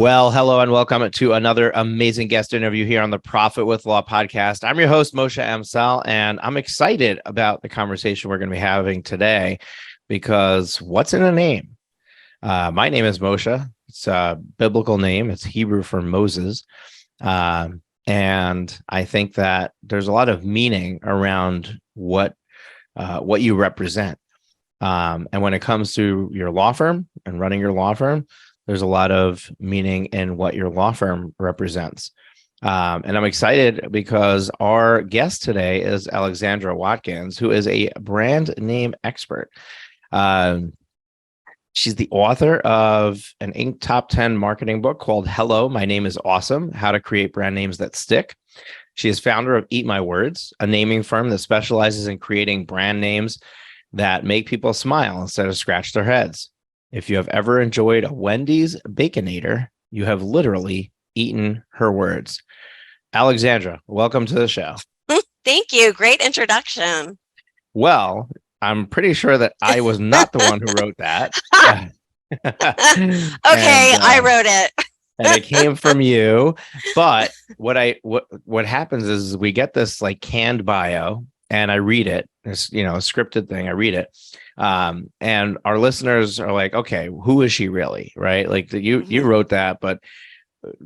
Well, hello and welcome to another amazing guest interview here on the Profit with Law podcast. I'm your host, Moshe Amsal, and I'm excited about the conversation we're going to be having today because what's in a name? My name is Moshe. It's a biblical name. It's Hebrew for Moses. And I think that there's a lot of meaning around what you represent. And when it comes to your law firm and running your law firm, there's a lot of meaning in what your law firm represents. And I'm excited because our guest today is Alexandra Watkins, who is a brand name expert. She's the author of an Inc. Top 10 marketing book called Hello, My Name is Awesome, How to Create Brand Names That Stick. She is founder of Eat My Words, a naming firm that specializes in creating brand names that make people smile instead of scratch their heads. If you have ever enjoyed a Wendy's Baconator, you have literally eaten her words. Alexandra, welcome to the show. Thank you. Great introduction. Well, I'm pretty sure that I was not the one who wrote that. Okay, I wrote it. And it came from you. But what happens is we get this like canned bio and I read it. It's, a scripted thing. I read it. And our listeners are like, okay, who is she really? Right. Like you wrote that, but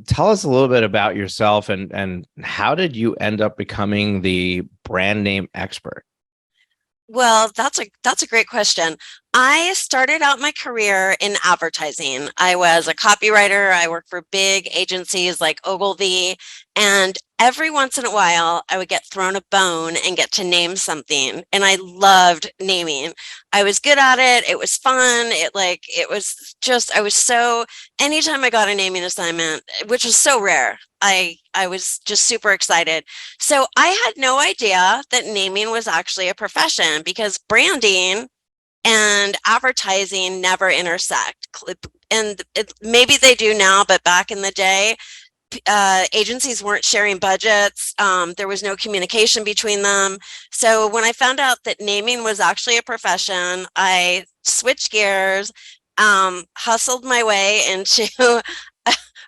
tell us a little bit about yourself and how did you end up becoming the brand name expert? Well, that's a great question. I started out my career in advertising. I was a copywriter. I worked for big agencies like Ogilvy, and every once in a while I would get thrown a bone and get to name something, and I loved naming. I was good at it. It was fun. Anytime I got a naming assignment, which was so rare, I was just super excited. So I had no idea that naming was actually a profession because branding and advertising never intersect. And maybe they do now, but back in the day, agencies weren't sharing budgets. There was no communication between them. So when I found out that naming was actually a profession, I switched gears, hustled my way into,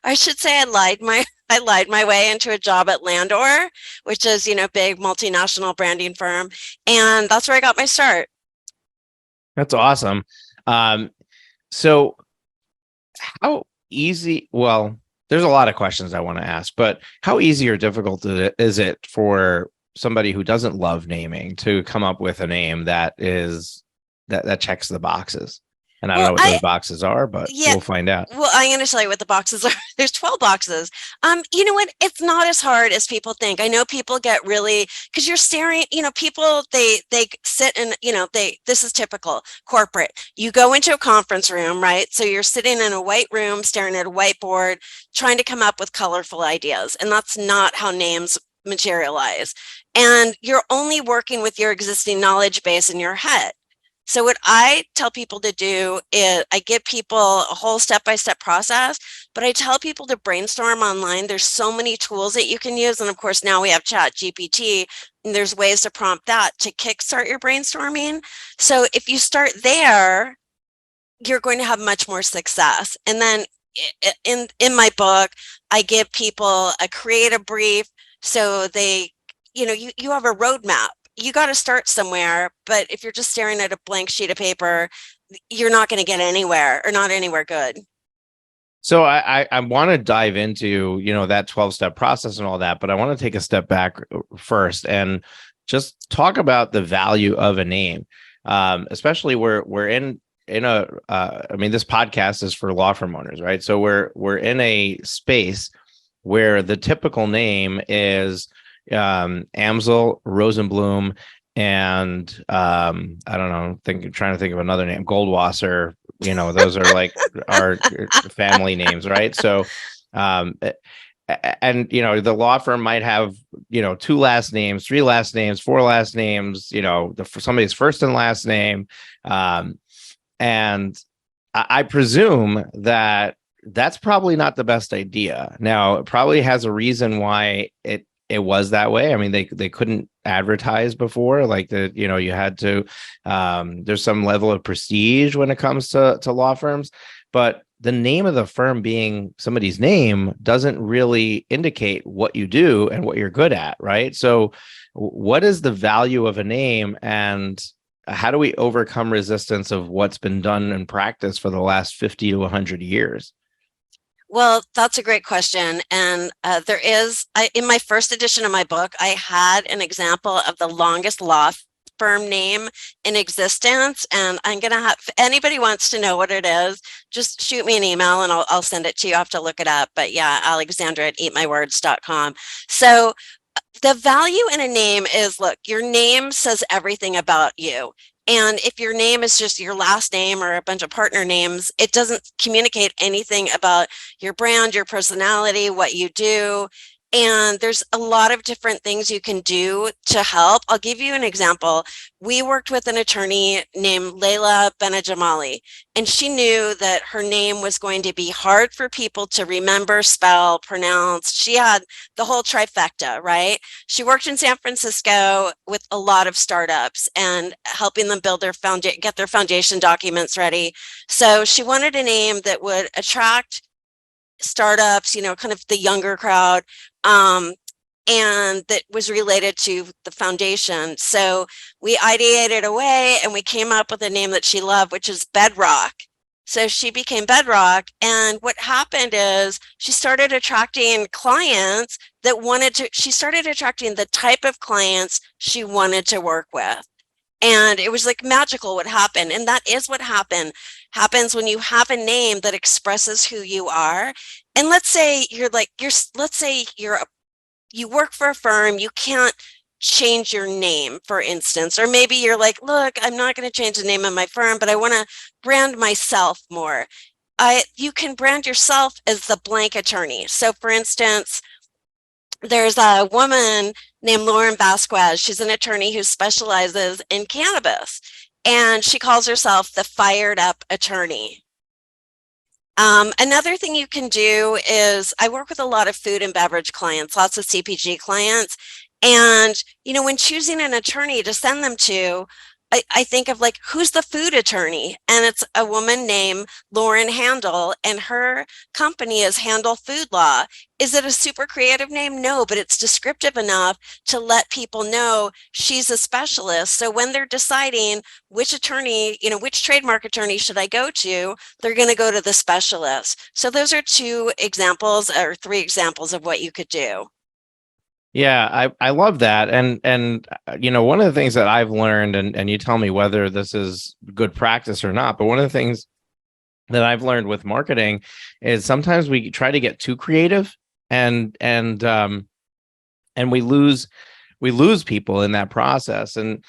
I should say I lied my way into a job at Landor, which is, big multinational branding firm. And that's where I got my start. That's awesome. So how easy, well, there's a lot of questions I want to ask, but how easy or difficult is it for somebody who doesn't love naming to come up with a name that checks the boxes? And I don't know what those boxes are, but we'll find out. Well, I'm going to tell you what the boxes are. There's 12 boxes. You know what? It's not as hard as people think. I know people get really, because you're staring, people, they sit and, this is typical corporate. You go into a conference room, right? So you're sitting in a white room, staring at a whiteboard, trying to come up with colorful ideas. And that's not how names materialize. And you're only working with your existing knowledge base in your head. So what I tell people to do is I give people a whole step-by-step process, but I tell people to brainstorm online. There's so many tools that you can use. And of course, now we have Chat GPT, and there's ways to prompt that to kickstart your brainstorming. So if you start there, you're going to have much more success. And then in my book, I give people a creative brief. So they, you have a roadmap. You got to start somewhere, but if you're just staring at a blank sheet of paper, you're not going to get anywhere or not anywhere good. So I want to dive into, that 12-step process and all that, but I want to take a step back first and just talk about the value of a name. Especially we're in a, this podcast is for law firm owners, right? So we're in a space where the typical name is Amsel, Rosenblum, and I don't know, trying to think of another name, Goldwasser. Those are like our family names, right? So, and the law firm might have 2 last names, 3 last names, 4 last names. For somebody's first and last name, and I presume that that's probably not the best idea. Now, it probably has a reason why it it was that way. I mean, they couldn't advertise before, like you had to, there's some level of prestige when it comes to law firms, but the name of the firm being somebody's name doesn't really indicate what you do and what you're good at, right? So what is the value of a name, and how do we overcome resistance of what's been done in practice for the last 50 to 100 years? Well, that's a great question. And in my first edition of my book, I had an example of the longest law firm name in existence. And I'm going to have, if anybody wants to know what it is, just shoot me an email and I'll send it to you. I have to look it up. But yeah, Alexandra at eatmywords.com. So the value in a name is, look, your name says everything about you. And if your name is just your last name or a bunch of partner names, it doesn't communicate anything about your brand, your personality, what you do. And there's a lot of different things you can do to help. I'll give you an example. We worked with an attorney named Leila Benajamali, and she knew that her name was going to be hard for people to remember, spell, pronounce. She had the whole trifecta, right? She worked in San Francisco with a lot of startups and helping them build their get their foundation documents ready. So she wanted a name that would attract startups, kind of the younger crowd, and that was related to the foundation. So we ideated away and we came up with a name that she loved, which is Bedrock. So she became Bedrock. And what happened is she started attracting clients she started attracting the type of clients she wanted to work with. And it was like magical what happened. And that is what happens when you have a name that expresses who you are. And let's say you work for a firm, you can't change your name, for instance, or maybe you're like, look, I'm not going to change the name of my firm, but I want to brand myself more. You can brand yourself as the blank attorney. So for instance, there's a woman named Lauren Vasquez. She's an attorney who specializes in cannabis, and she calls herself the Fired Up Attorney. Another thing you can do is, I work with a lot of food and beverage clients, lots of CPG clients. And, when choosing an attorney to send them to, I think of like, who's the food attorney? And it's a woman named Lauren Handel, and her company is Handel Food Law. Is it a super creative name? No, but it's descriptive enough to let people know she's a specialist. So when they're deciding which attorney, which trademark attorney should I go to, they're going to go to the specialist. So those are 2 examples or 3 examples of what you could do. Yeah, I love that. And one of the things that I've learned, and you tell me whether this is good practice or not, but one of the things that I've learned with marketing is sometimes we try to get too creative, and we lose people in that process. And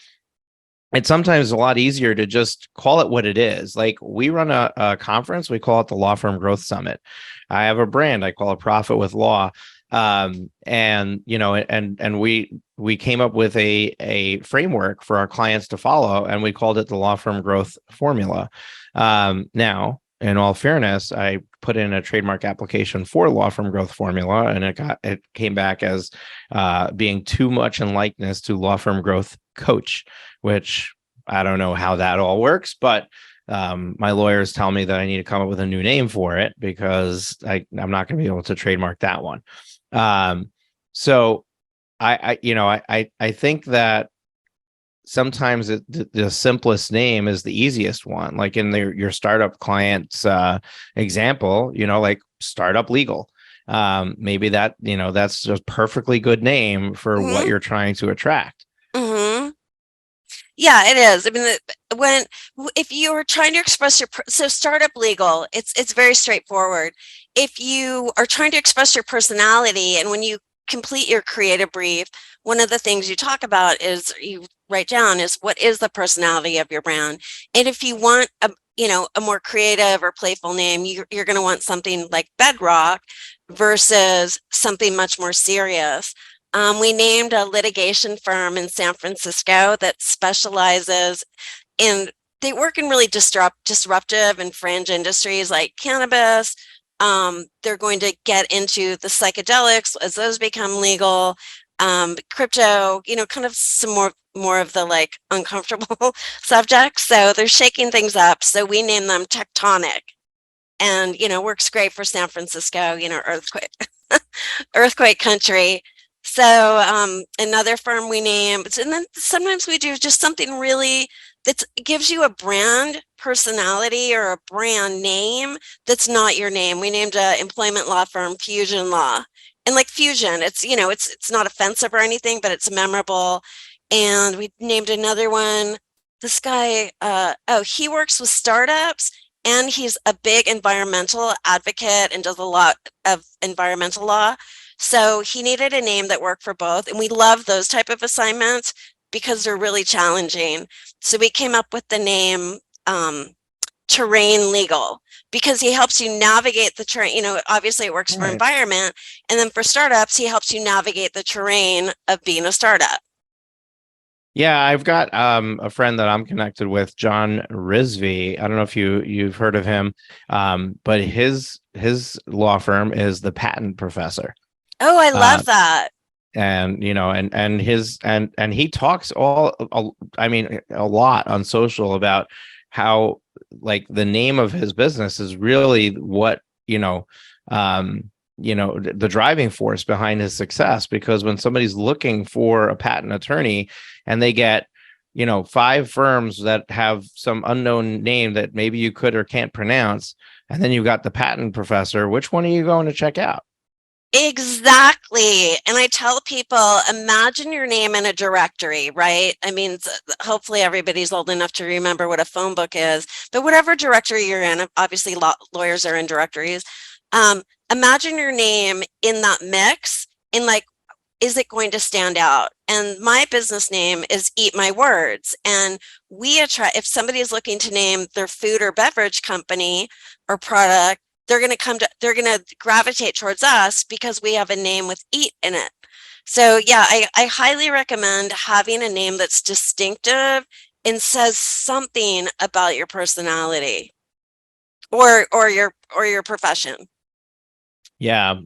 it's sometimes a lot easier to just call it what it is. Like, we run a conference, we call it the Law Firm Growth Summit. I have a brand, I call it Profit with Law. And we came up with a framework for our clients to follow, and we called it the Law Firm Growth Formula. Now, in all fairness, I put in a trademark application for Law Firm Growth Formula, and it came back as being too much in likeness to Law Firm Growth Coach, which I don't know how that all works, but my lawyers tell me that I need to come up with a new name for it, because I'm not going to be able to trademark that one. So I think that sometimes the simplest name is the easiest one. Like in your startup client's example, like Startup Legal. Maybe that's just perfectly good name for what you're trying to attract. Mm-hmm. Yeah, it is. I mean, if you're trying to express so Startup Legal, it's very straightforward. If you are trying to express your personality, and when you complete your creative brief, one of the things you talk about is, you write down, is what is the personality of your brand. And if you want a more creative or playful name, you're going to want something like Bedrock versus something much more serious. We named a litigation firm in San Francisco that specializes in, they work in really disruptive and fringe industries like cannabis. They're going to get into the psychedelics as those become legal. crypto, kind of some more of the like uncomfortable subjects. So they're shaking things up. So we name them tectonic, and works great for San Francisco, earthquake country. So another firm we named, and then sometimes we do just something really that gives you a brand personality or a brand name that's not your name. We named an employment law firm Fusion Law. And like Fusion, it's not offensive or anything, but it's memorable. And we named another one. This guy, he works with startups, and he's a big environmental advocate and does a lot of environmental law. So he needed a name that worked for both. And we love those type of assignments because they're really challenging. So we came up with the name Terrain Legal, because he helps you navigate the terrain. Obviously it works for environment. And then for startups, he helps you navigate the terrain of being a startup. Yeah, I've got a friend that I'm connected with, John Risby. I don't know if you've heard of him, but his law firm is the Patent Professor. Oh, I love that. And and he talks a lot on social about how like the name of his business is really what the driving force behind his success, because when somebody's looking for a patent attorney and they get 5 firms that have some unknown name that maybe you could or can't pronounce, and then you've got the Patent Professor, which one are you going to check out? Exactly. And I tell people, imagine your name in a directory, right? I mean, hopefully everybody's old enough to remember what a phone book is, but whatever directory you're in, obviously lawyers are in directories. Imagine your name in that mix, and like, is it going to stand out? And my business name is Eat My Words. And if somebody is looking to name their food or beverage company or product, they're going to gravitate towards us because we have a name with eat in it. So yeah, I highly recommend having a name that's distinctive and says something about your personality or your profession. Yeah.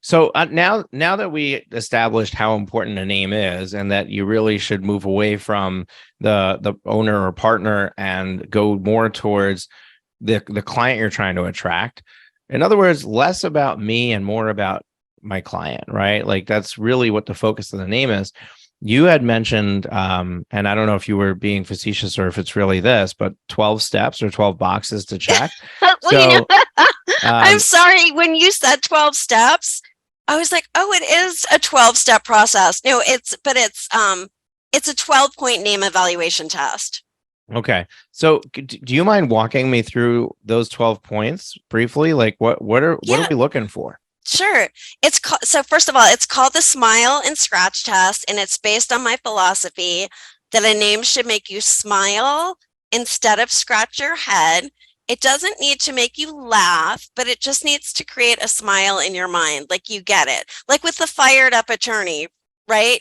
So now that we established how important a name is, and that you really should move away from the owner or partner and go more towards the client you're trying to attract. In other words, less about me and more about my client, right? Like that's really what the focus of the name is. You had mentioned, and I don't know if you were being facetious or if it's really this, but 12 steps or 12 boxes to check. Well, I'm sorry, when you said 12 steps, I was like, oh, it is a 12-step process. No, it's a 12-point name evaluation test. Okay. So do you mind walking me through those 12 points briefly? Like what are we looking for? Sure. So first of all, it's called the Smile and Scratch Test, and it's based on my philosophy that a name should make you smile instead of scratch your head. It doesn't need to make you laugh, but it just needs to create a smile in your mind. Like you get it. Like with the fired up attorney, right?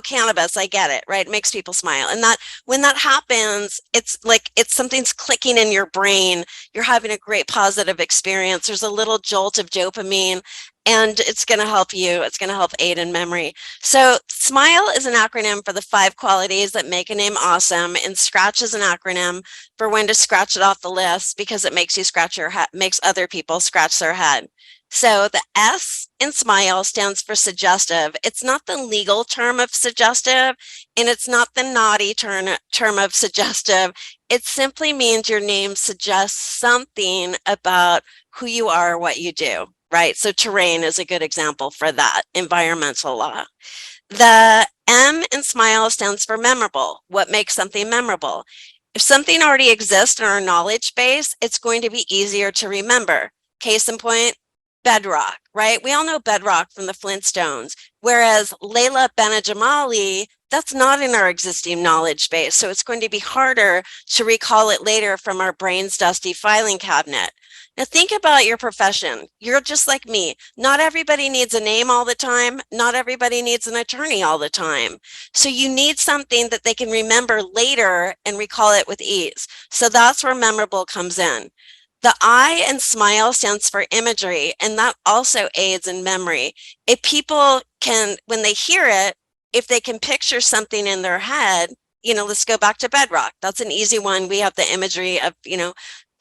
Cannabis, I get it, right? It makes people smile. And that when that happens, it's like something's clicking in your brain. You're having a great positive experience. There's a little jolt of dopamine, and it's going to help you. It's going to help aid in memory. So SMILE is an acronym for the 5 qualities that make a name awesome, and SCRATCH is an acronym for when to scratch it off the list because it makes you scratch your head, makes other people scratch their head. So the S in SMILE stands for suggestive. It's not the legal term of suggestive, and it's not the naughty term of suggestive. It simply means your name suggests something about who you are, what you do, right? So terrain is a good example for that, environmental law. The M in SMILE stands for memorable. What makes something memorable? If something already exists in our knowledge base, it's going to be easier to remember. Case in point, bedrock, right? We all know bedrock from the Flintstones, whereas Layla Benajamali, that's not in our existing knowledge base. So it's going to be harder to recall it later from our brain's dusty filing cabinet. Now think about your profession. You're just like me. Not everybody needs a name all the time. Not everybody needs an attorney all the time. So you need something that they can remember later and recall it with ease. So that's where memorable comes in. The I in smile stands for imagery, and that also aids in memory. If people can, when they hear it, if they can picture something in their head, let's go back to bedrock. That's an easy one. We have the imagery of,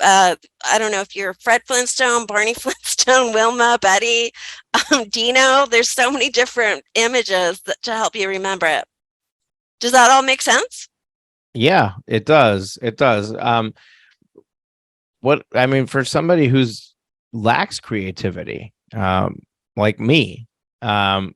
I don't know if you're Fred Flintstone, Barney Flintstone, Wilma, Betty, Dino. There's so many different images to help you remember it. Does that all make sense? Yeah, it does. It does. What I mean, for somebody who's lacks creativity, like me, how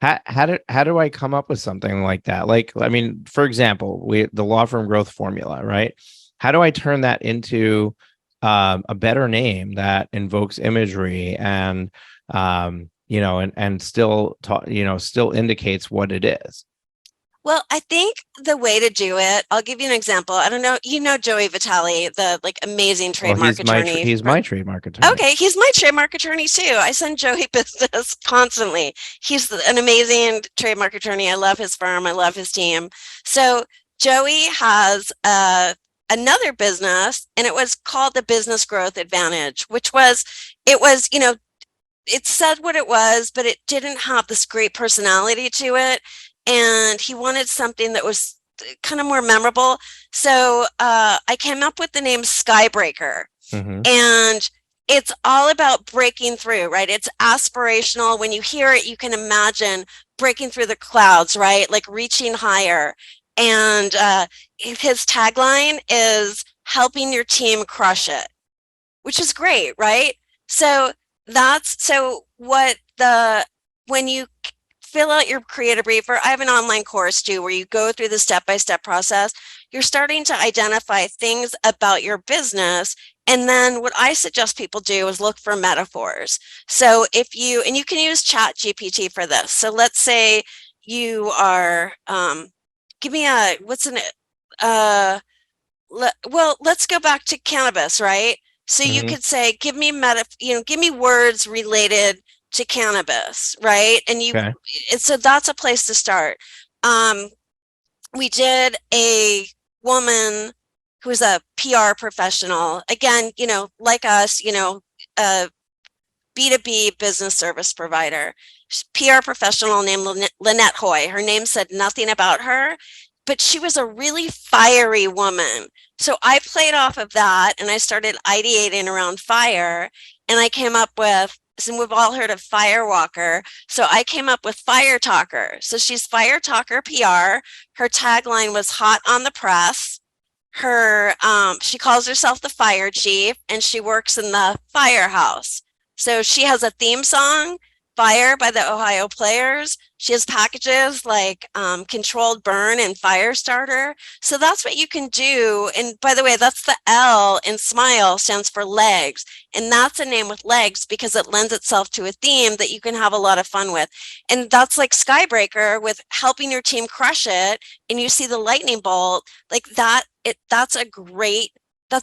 do I come up with something like that? Like, I mean, for example, the law firm growth formula, right? How do I turn that into a better name that invokes imagery and and still still indicates what it is? Well, I think the way to do it, I'll give you an example. I don't know, Joey Vitale, the amazing Well, trademark attorney. he's my trademark attorney. Okay, he's my trademark attorney too. I send Joey business constantly. He's an amazing trademark attorney. I love his firm. I love his team. So Joey has another business, and it was called the Business Growth Advantage, it said what it was, but it didn't have this great personality to it. And he wanted something that was kind of more memorable. So I came up with the name Skybreaker. Mm-hmm. And it's all about breaking through, right? It's aspirational. When you hear it, you can imagine breaking through the clouds, right? Like reaching higher. And his tagline is helping your team crush it, which is great, right? So when you fill out your creative briefer, I have an online course too, where you go through the step-by-step process. You're starting to identify things about your business. And then what I suggest people do is look for metaphors. So you can use Chat GPT for this. So let's say you are, let's go back to cannabis, right? So you could say, give me words related to cannabis, right? And so that's a place to start. We did a woman who's a PR professional, again, like us, a B2B business service provider, PR professional named Lynette Hoy. Her name said nothing about her, but she was a really fiery woman. So I played off of that and I started ideating around fire, and I came up with, and we've all heard of Firewalker. So I came up with Fire Talker. So she's Fire Talker PR. Her tagline was hot on the press. She calls herself the fire chief, and she works in the firehouse. So she has a theme song, Fire by the Ohio Players. She has packages like Controlled Burn and Firestarter. So that's what you can do. And by the way, that's the L in Smile stands for legs. And that's a name with legs because it lends itself to a theme that you can have a lot of fun with. And that's like Skybreaker with helping your team crush it. And you see the lightning bolt like that. That's a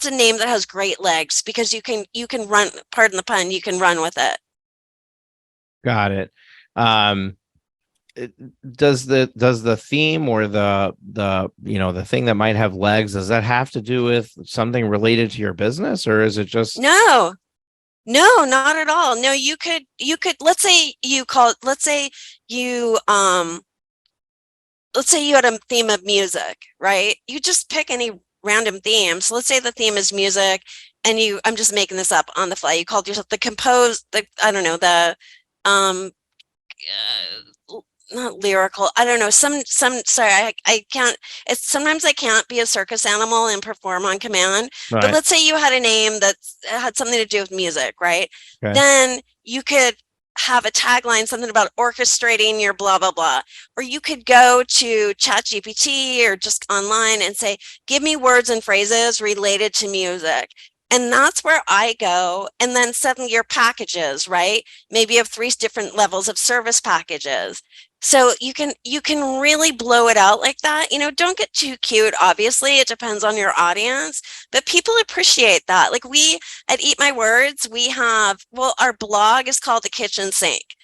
name that has great legs because you can run, pardon the pun, you can run with it. Got it. Does the theme or the thing that might have legs, does that have to do with something related to your business, or is it just No, not at all. No, you could let's say you had a theme of music, right? You just pick any random theme. So let's say the theme is music, and I'm just making this up on the fly. You called yourself not lyrical. I don't know. Sorry, I can't. Sometimes I can't be a circus animal and perform on command. right? But let's say you had a name that had something to do with music, right? Okay. Then you could have a tagline, something about orchestrating your blah, blah, blah. Or you could go to ChatGPT or just online and say, give me words and phrases related to music. And that's where I go. And then suddenly your packages, right? Maybe you have 3 different levels of service packages. So you can really blow it out like that. Don't get too cute. Obviously, it depends on your audience, but people appreciate that. Like at Eat My Words, we have, our blog is called The Kitchen Sink.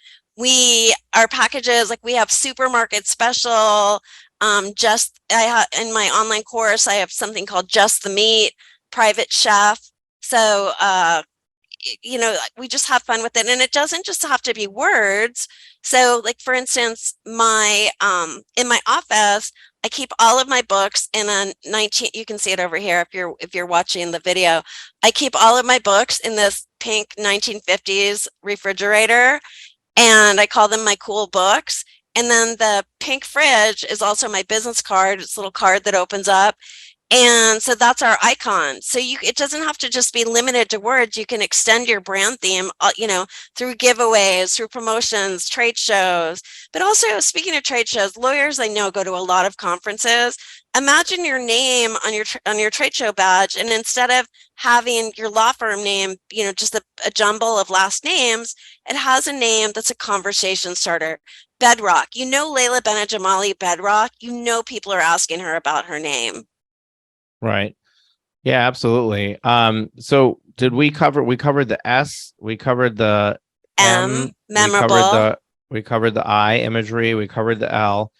Our packages, like we have supermarket special. In my online course, I have something called Just the Meat, private chef. So, we just have fun with it, and it doesn't just have to be words. So like, for instance, my in my office, I keep all of my books in a 19, you can see it over here if you're watching the video. I keep all of my books in this pink 1950s refrigerator, and I call them my cool books. And then the pink fridge is also my business card. It's a little card that opens up, and so that's our icon. So it doesn't have to just be limited to words. You can extend your brand theme, through giveaways, through promotions, trade shows. But also, speaking of trade shows, lawyers I know go to a lot of conferences. Imagine your name on your trade show badge, and instead of having your law firm name, just a jumble of last names, it has a name that's a conversation starter. Bedrock. Layla Benajamali Bedrock. People are asking her about her name. Right. Yeah, absolutely. So did we covered the S, we covered the M, Memorable. we covered the I, imagery, we covered the L.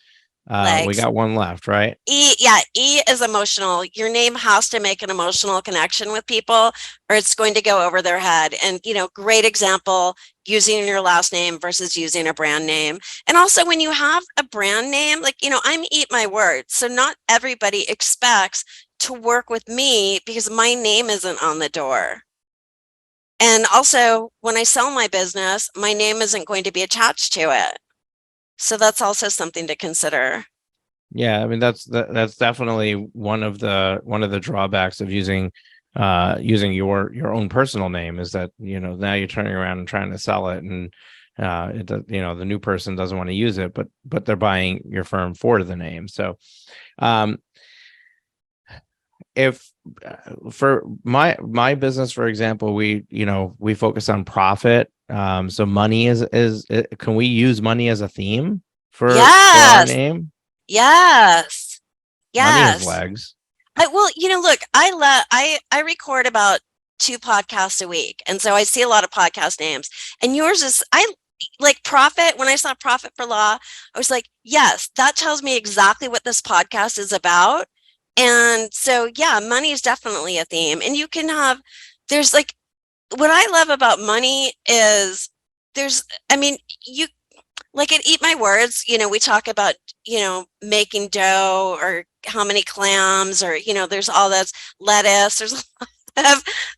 We got one left, right? E, yeah, E is emotional. Your name has to make an emotional connection with people, or it's going to go over their head. And, great example, using your last name versus using a brand name. And also, when you have a brand name, like, I'm Eat My Words. So not everybody expects to work with me because my name isn't on the door. And also, when I sell my business, my name isn't going to be attached to it. So that's also something to consider. Yeah, I mean that's definitely one of the drawbacks of using your own personal name, is that now you're turning around and trying to sell it, and the new person doesn't want to use it, but they're buying your firm for the name. So if for my business, for example, we focus on profit. So money is can we use money as a theme for our Yes. name? Yes. Money has Yes. legs. Look, I record about 2 podcasts a week. And so I see a lot of podcast names. And yours is, I like Profit. When I saw Profit for Law, I was like, yes, that tells me exactly what this podcast is about. And so, yeah, money is definitely a theme. And there's like, what I love about money is you like at Eat My Words, we talk about, making dough, or how many clams, or, there's all this lettuce.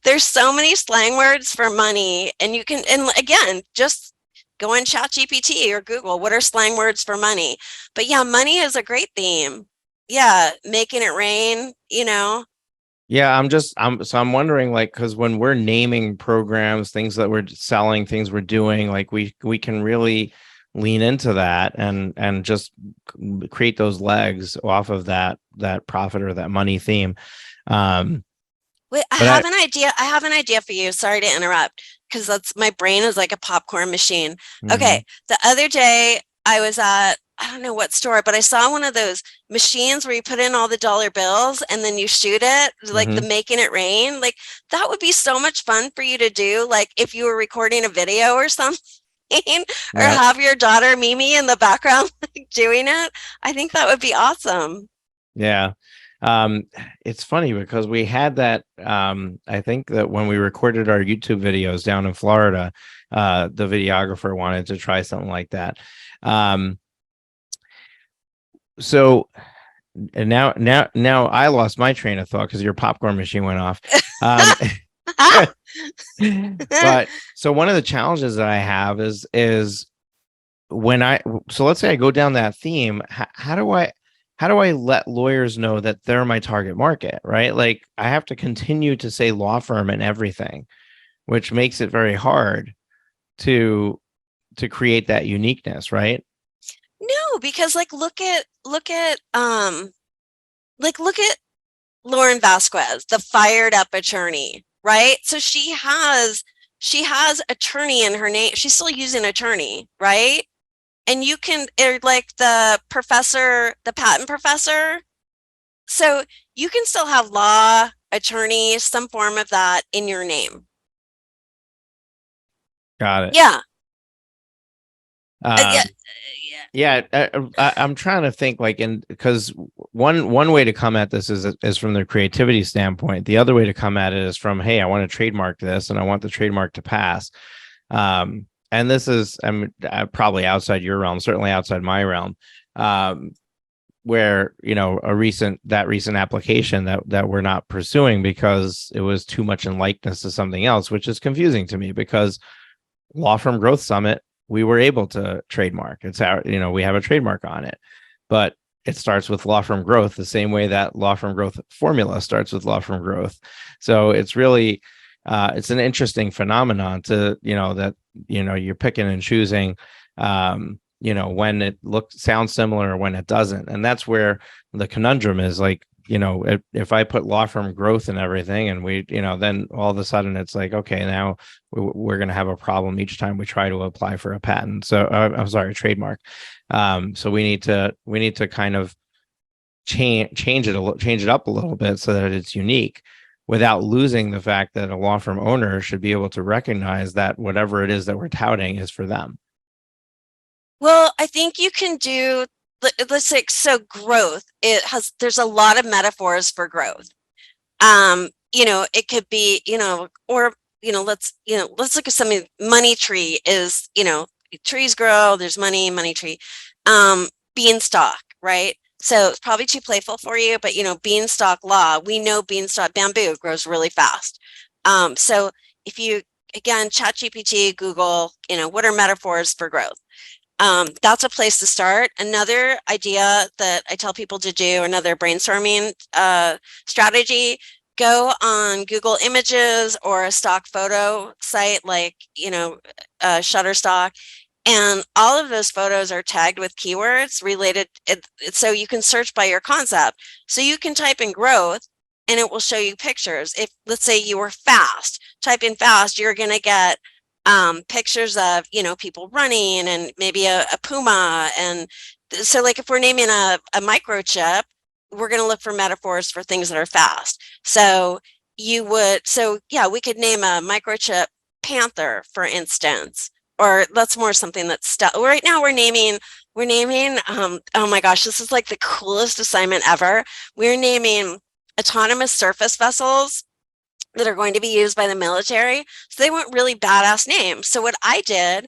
There's so many slang words for money. And again, just go in ChatGPT or Google, what are slang words for money? But yeah, money is a great theme. Yeah. Making it rain. Yeah, I'm wondering, like, because when we're naming programs, things that we're selling, things we're doing, like we can really lean into that and just create those legs off of that profit or that money theme. Wait, I have an idea. I have an idea for you. Sorry to interrupt, because my brain is like a popcorn machine. Okay. The other day I was at, I don't know what store, but I saw one of those machines where you put in all the dollar bills and then you shoot it, like the Making It Rain. Like, that would be so much fun for you to do. Like, if you were recording a video or something, or have your daughter Mimi in the background doing it. I think that would be awesome. Yeah. It's funny because we had that. I think that when we recorded our YouTube videos down in Florida, the videographer wanted to try something like that. So and now I lost my train of thought because your popcorn machine went off. But so one of the challenges that I have is so let's say I go down that theme, how do I let lawyers know that they're my target market, right? Like, I have to continue to say law firm and everything, which makes it very hard to create that uniqueness, right? No, because look at Lauren Vasquez, the fired up attorney, right? So she has attorney in her name. She's still using attorney, right? And you can, like the patent professor. So you can still have law, attorney, some form of that in your name. Got it. Yeah. Yeah, Um, yeah, I'm trying to think like in because one way to come at this is from the creativity standpoint. The other way to come at it is from, hey, I want to trademark this and I want the trademark to pass. And this is probably outside your realm, certainly outside my realm. Um, where a recent application that we're not pursuing because it was too much in likeness to something else, which is confusing to me because Law Firm Growth Summit, we were able to trademark. It's our, we have a trademark on it, but it starts with Law Firm Growth the same way that Law Firm Growth formula starts with Law Firm Growth. So it's really, it's an interesting phenomenon to, that, you're picking and choosing, when it sounds similar or when it doesn't. And that's where the conundrum is like, if I put Law Firm Growth and everything and we, then all of a sudden it's like, okay, now we're going to have a problem each time we try to apply for a patent. So I'm sorry, trademark. So we need to kind of change it up a little bit so that it's unique without losing the fact that a law firm owner should be able to recognize that whatever it is that we're touting is for them. well, I think you can do, let's say, so growth, there's a lot of metaphors for growth. It could be, or, let's look at something. Money tree is, trees grow, there's money tree. Beanstalk, right? So it's probably too playful for you, but beanstalk law, we know beanstalk bamboo grows really fast. So if you, again, ChatGPT, Google, what are metaphors for growth? That's a place to start. Another idea that I tell people to do, another brainstorming strategy, go on Google Images or a stock photo site like, Shutterstock. And all of those photos are tagged with keywords related. So you can search by your concept. So you can type in growth and it will show you pictures. If, let's say, you were fast, type in fast, you're going to get pictures of, people running and maybe a puma. And so like if we're naming a microchip, we're going to look for metaphors for things that are fast. So yeah, we could name a microchip panther, for instance, or that's more something that's right now we're naming, oh my gosh, this is like the coolest assignment ever. We're naming autonomous surface vessels that are going to be used by the military. So they want really badass names. So what I did,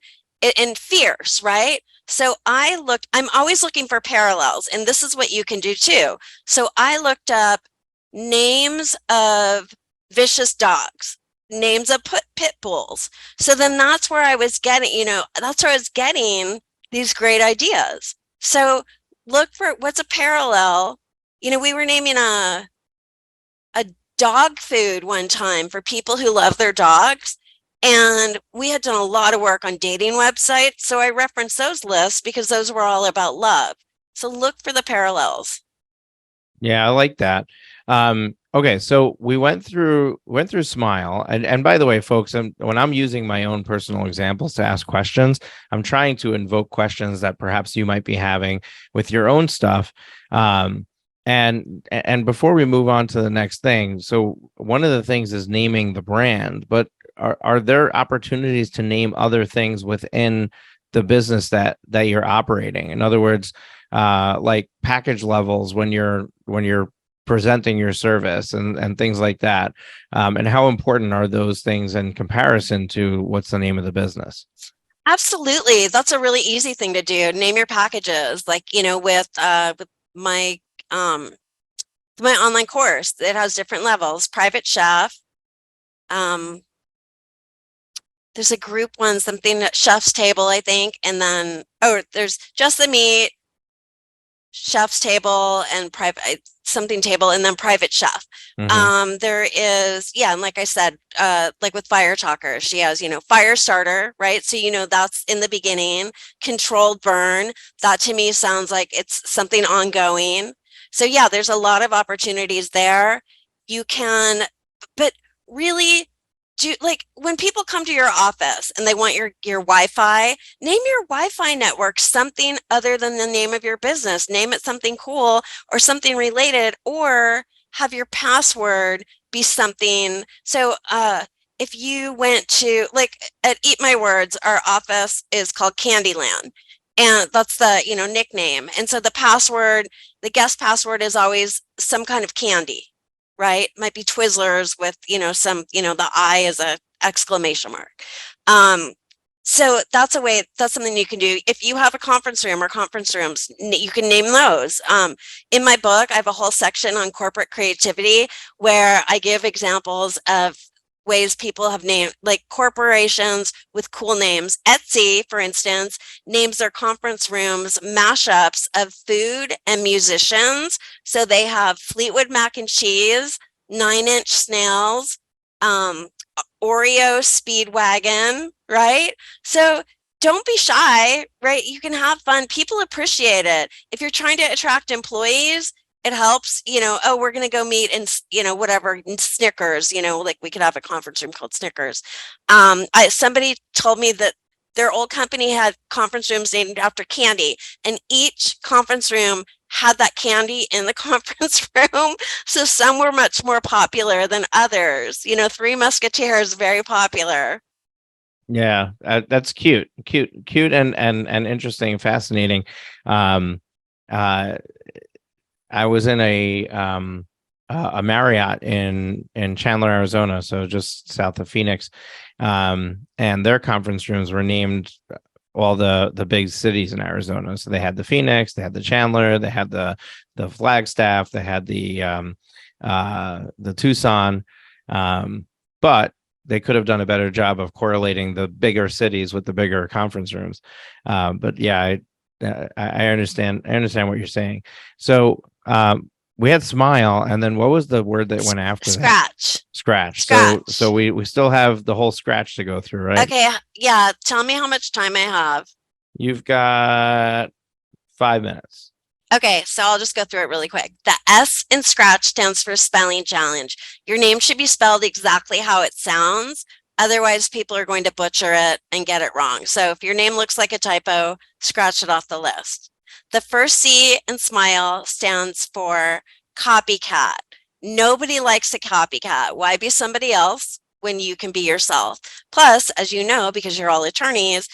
and fierce, right? So I'm always looking for parallels, and this is what you can do too. So I looked up names of vicious dogs, names of pit bulls. So then that's where I was getting, these great ideas. So look for what's a parallel. We were naming a dog food one time for people who love their dogs. And we had done a lot of work on dating websites. So I referenced those lists because those were all about love. So look for the parallels. Yeah, I like that. Okay, so we went through Smile, and by the way, folks, when I'm using my own personal examples to ask questions, I'm trying to invoke questions that perhaps you might be having with your own stuff. And before we move on to the next thing, so one of the things is naming the brand, but are there opportunities to name other things within the business that you're operating? In other words, like package levels when you're presenting your service and things like that, and how important are those things in comparison to what's the name of the business? Absolutely. That's a really easy thing to do. Name your packages, like, with my my online course. It has different levels. Private chef. There's a group one, something that chef's table, I think, and then there's just the meat, chef's table, and private something table, and then private chef. There is, yeah, and like I said, like with Fire Talker, she has, fire starter, right? So that's in the beginning. Controlled burn, that to me sounds like it's something ongoing. So yeah, there's a lot of opportunities there. You can, but really do, like, when people come to your office and they want your Wi-Fi, name your Wi-Fi network something other than the name of your business. Name it something cool or something related, or have your password be something. So if you went to like at Eat My Words, our office is called Candyland. And that's the, nickname. And so the guest password is always some kind of candy, right? Might be Twizzlers with, the I is a exclamation mark. So that's something you can do. If you have a conference room or conference rooms, you can name those. In my book, I have a whole section on corporate creativity where I give examples of ways people have named, like corporations with cool names. Etsy, for instance, names their conference rooms mashups of food and musicians. So they have Fleetwood Mac and Cheese, Nine Inch Snails, Oreo Speedwagon, right? So don't be shy, right? You can have fun. People appreciate it. If you're trying to attract employees, it helps, oh, we're going to go meet in, whatever, in Snickers, like we could have a conference room called Snickers. Somebody told me that their old company had conference rooms named after candy, and each conference room had that candy in the conference room. So some were much more popular than others. Three Musketeers, very popular. Yeah, that's cute, and interesting, fascinating. Um, uh, I was in a Marriott in Chandler, Arizona, so just south of Phoenix, and their conference rooms were named all the big cities in Arizona. So they had the Phoenix, they had the Chandler, they had the Flagstaff, they had the Tucson, but they could have done a better job of correlating the bigger cities with the bigger conference rooms. But yeah, I understand. I understand what you're saying. So we had smile, and then what was the word that went after that? Scratch. Scratch. Scratch. So we still have the whole scratch to go through, right? Okay. Yeah. Tell me how much time I have. You've got 5 minutes. Okay, so I'll just go through it really quick. The S in Scratch stands for spelling challenge. Your name should be spelled exactly how it sounds. Otherwise, people are going to butcher it and get it wrong. So if your name looks like a typo, scratch it off the list. The first C in Smile stands for copycat. Nobody likes a copycat. Why be somebody else when you can be yourself? Plus, as you know, because you're all attorneys,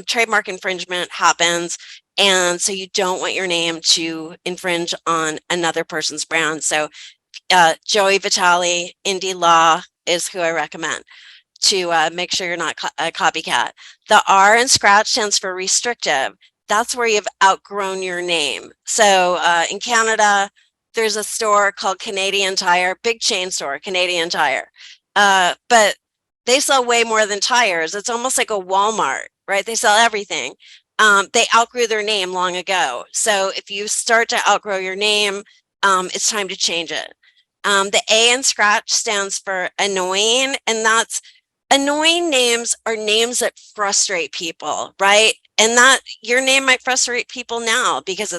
trademark infringement happens. And so you don't want your name to infringe on another person's brand. So Joey Vitale, Indie Law is who I recommend to make sure you're not a copycat. The R in Scratch stands for restrictive. That's where you've outgrown your name. So in Canada, there's a store called Canadian Tire, big chain store, Canadian Tire. But they sell way more than tires. It's almost like a Walmart, right? They sell everything. They outgrew their name long ago. So if you start to outgrow your name, it's time to change it. The A in Scratch stands for annoying, and that's annoying names are names that frustrate people, right? And that your name might frustrate people now because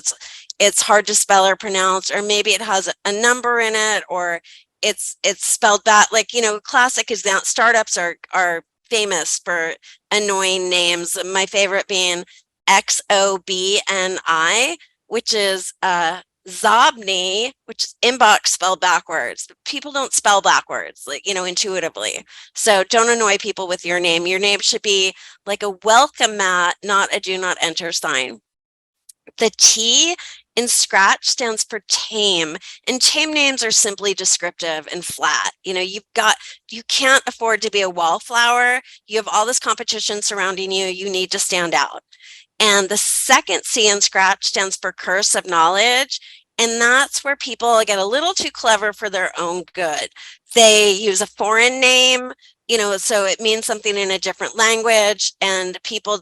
it's hard to spell or pronounce, or maybe it has a number in it, or it's spelled bad. Like, classic is that startups are famous for annoying names. My favorite being XOBNI, which is Zobni, which is inbox spelled backwards. People don't spell backwards, like, intuitively. So don't annoy people with your name. Your name should be like a welcome mat, not a do not enter sign. The T in Scratch stands for tame, and tame names are simply descriptive and flat. You can't afford to be a wallflower. You have all this competition surrounding you. You need to stand out. And the second C in Scratch stands for curse of knowledge. And that's where people get a little too clever for their own good. They use a foreign name, so it means something in a different language, and people,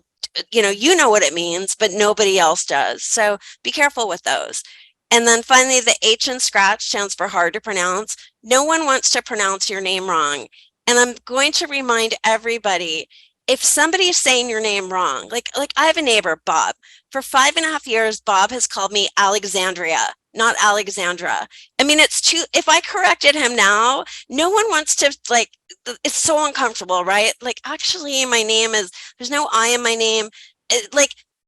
you know what it means, but nobody else does. So be careful with those. And then finally, the H in Scratch stands for hard to pronounce. No one wants to pronounce your name wrong. And I'm going to remind everybody, if somebody's saying your name wrong, like I have a neighbor, Bob. For 5.5 years, Bob has called me Alexandria, not Alexandra. I mean, if I corrected him now, no one wants to, it's so uncomfortable, right? Like, actually, my name there's no I in my name.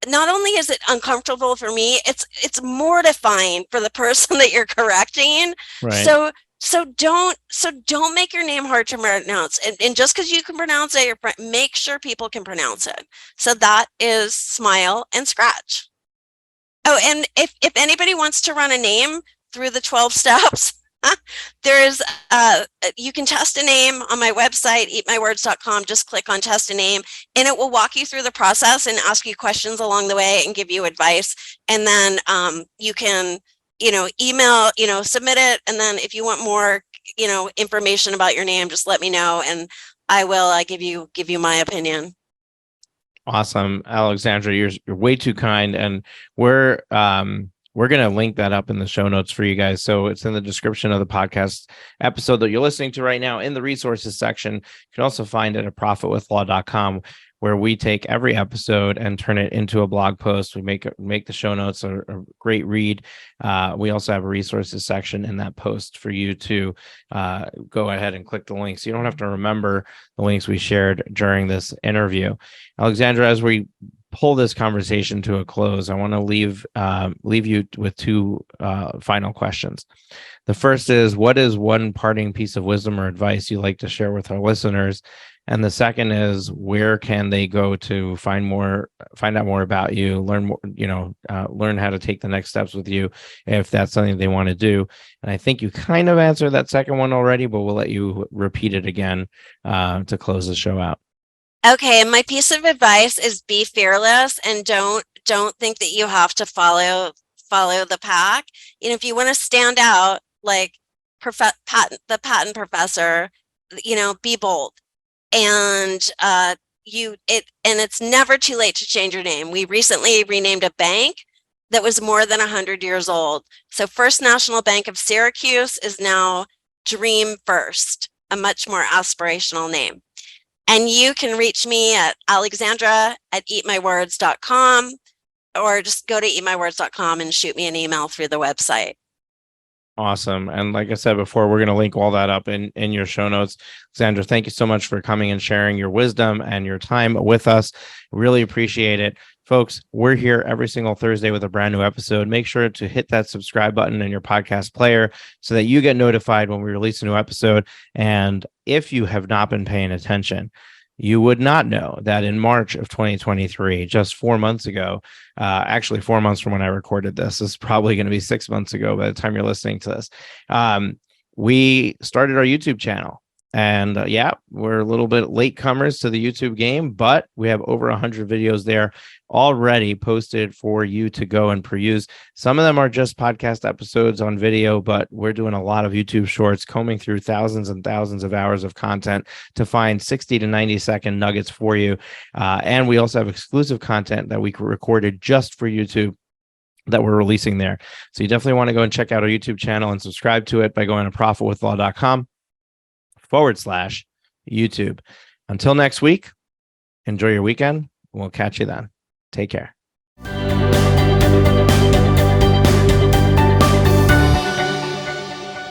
Not only is it uncomfortable for me, it's mortifying for the person that you're correcting. Right. So So don't make your name hard to pronounce. And just because you can pronounce it, make sure people can pronounce it. So that is Smile and Scratch. Oh, and if anybody wants to run a name through the 12 steps, there's you can test a name on my website, eatmywords.com. Just click on test a name, and it will walk you through the process and ask you questions along the way and give you advice. And then you can, email, submit it. And then if you want more, information about your name, just let me know, and I will give you my opinion. Awesome, Alexandra, you're way too kind, and we're going to link that up in the show notes for you guys. So it's in the description of the podcast episode that you're listening to right now in the resources section. You can also find it at profitwithlaw.com, where we take every episode and turn it into a blog post. We make the show notes a great read. We also have a resources section in that post for you to go ahead and click the links. You don't have to remember the links we shared during this interview. Alexandra, as we pull this conversation to a close, I want to leave you with two final questions. The first is, what is one parting piece of wisdom or advice you'd like to share with our listeners? And the second is, where can they go to find out more about you, learn more, learn how to take the next steps with you, if that's something they want to do? And I think you kind of answered that second one already, but we'll let you repeat it again to close the show out. Okay, and my piece of advice is be fearless, and don't think that you have to follow the pack. If you want to stand out like the patent professor, be bold. And it's never too late to change your name. We recently renamed a bank that was more than 100 years old. So First National Bank of Syracuse is now Dream First, a much more aspirational name. And you can reach me at alexandra@eatmywords.com, or just go to eatmywords.com and shoot me an email through the website. Awesome. And like I said before, we're going to link all that up in your show notes. Alexandra, thank you so much for coming and sharing your wisdom and your time with us. Really appreciate it. Folks, we're here every single Thursday with a brand new episode. Make sure to hit that subscribe button in your podcast player so that you get notified when we release a new episode. And if you have not been paying attention, you would not know that in March of 2023, just 4 months ago, actually 4 months from when I recorded this is probably going to be 6 months ago by the time you're listening to this, we started our YouTube channel. And we're a little bit latecomers to the YouTube game, but we have over 100 videos there already posted for you to go and peruse. Some of them are just podcast episodes on video, but we're doing a lot of YouTube shorts, combing through thousands and thousands of hours of content to find 60 to 90 second nuggets for you. And we also have exclusive content that we recorded just for YouTube that we're releasing there. So you definitely want to go and check out our YouTube channel and subscribe to it by going to profitwithlaw.com/YouTube. Until next week, enjoy your weekend. We'll catch you then. Take care.